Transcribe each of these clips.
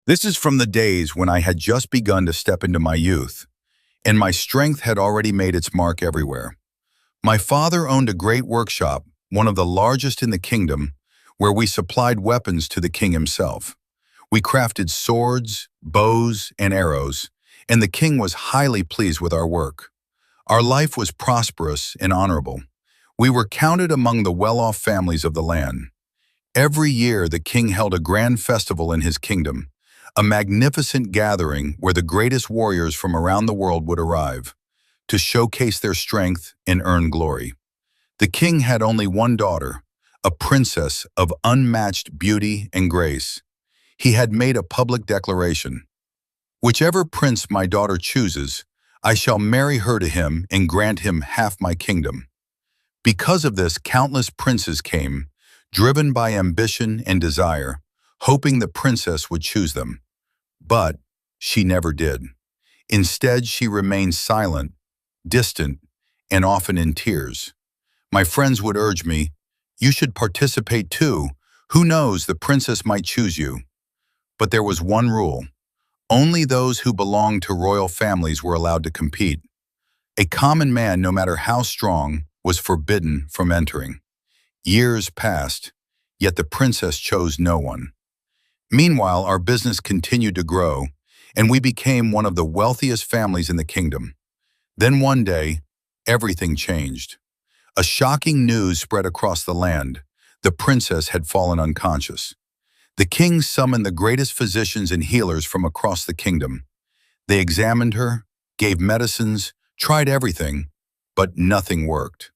This is from the days when I had just begun to step into my youth, and my strength had already made its mark everywhere. My father owned a great workshop, one of the largest in the kingdom, where we supplied weapons to the king himself. We crafted swords, bows, and arrows, and the king was highly pleased with our work. Our life was prosperous and honorable. We were counted among the well-off families of the land. Every year the king held a grand festival in his kingdom, a magnificent gathering where the greatest warriors from around the world would arrive to showcase their strength and earn glory. The king had only one daughter, a princess of unmatched beauty and grace. He had made a public declaration: "Whichever prince my daughter chooses, I shall marry her to him and grant him half my kingdom." Because of this, countless princes came, driven by ambition and desire, hoping the princess would choose them. But she never did. Instead, she remained silent, distant, and often in tears. My friends would urge me, "You should participate too. Who knows, the princess might choose you." But there was one rule. Only those who belonged to royal families were allowed to compete. A common man, no matter how strong, was forbidden from entering. Years passed, yet the princess chose no one. Meanwhile, our business continued to grow, and we became one of the wealthiest families in the kingdom. Then one day, everything changed. A shocking news spread across the land. The princess had fallen unconscious. The king summoned the greatest physicians and healers from across the kingdom. They examined her, gave medicines, tried everything, but nothing worked.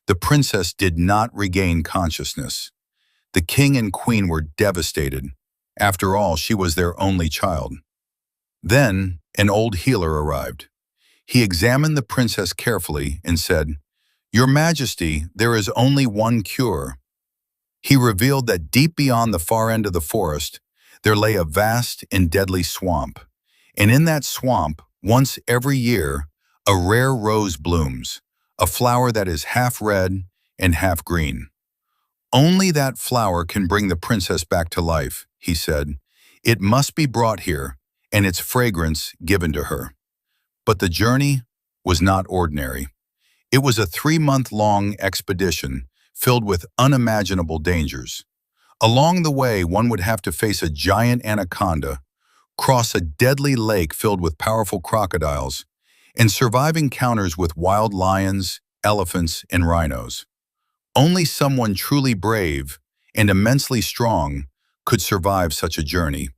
The princess did not regain consciousness. The king and queen were devastated. After all, she was their only child. Then, an old healer arrived. He examined the princess carefully and said, "Your Majesty, there is only one cure." He revealed that deep beyond the far end of the forest, there lay a vast and deadly swamp. And in that swamp, once every year, a rare rose blooms, a flower that is half red and half green. "Only that flower can bring the princess back to life," he said. "It must be brought here, and its fragrance given to her." But the journey was not ordinary. It was a 3-month-long expedition filled with unimaginable dangers. Along the way, one would have to face a giant anaconda, cross a deadly lake filled with powerful crocodiles, and survive encounters with wild lions, elephants, and rhinos. Only someone truly brave and immensely strong could survive such a journey.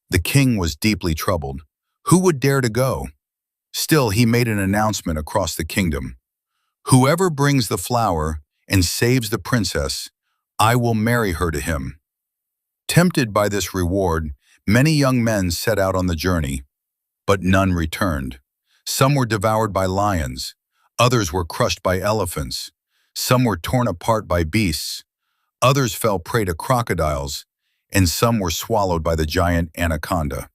The king was deeply troubled. Who would dare to go? Still, he made an announcement across the kingdom: "Whoever brings the flower and saves the princess, I will marry her to him." Tempted by this reward, many young men set out on the journey, but none returned. Some were devoured by lions, others were crushed by elephants, some were torn apart by beasts, others fell prey to crocodiles, and some were swallowed by the giant anaconda.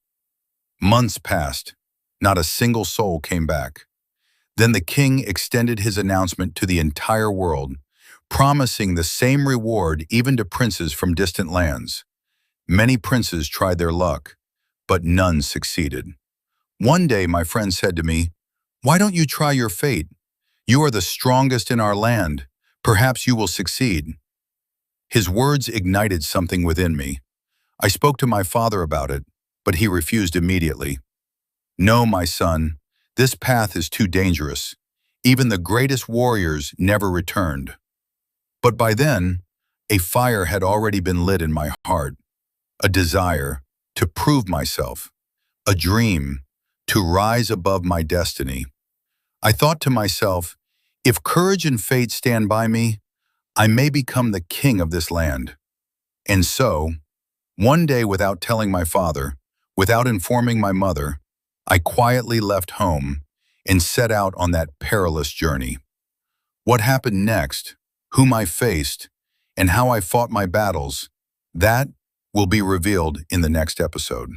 Months passed. Not a single soul came back. Then the king extended his announcement to the entire world, promising the same reward even to princes from distant lands. Many princes tried their luck, but none succeeded. One day my friend said to me, "Why don't you try your fate? You are the strongest in our land. Perhaps you will succeed." His words ignited something within me. I spoke to my father about it, but he refused immediately. "No, my son, this path is too dangerous. Even the greatest warriors never returned." But by then, a fire had already been lit in my heart, a desire to prove myself, a dream to rise above my destiny. I thought to myself, if courage and fate stand by me, I may become the king of this land. And so, one day, without telling my father, without informing my mother, I quietly left home and set out on that perilous journey. What happened next, whom I faced, and how I fought my battles, that will be revealed in the next episode.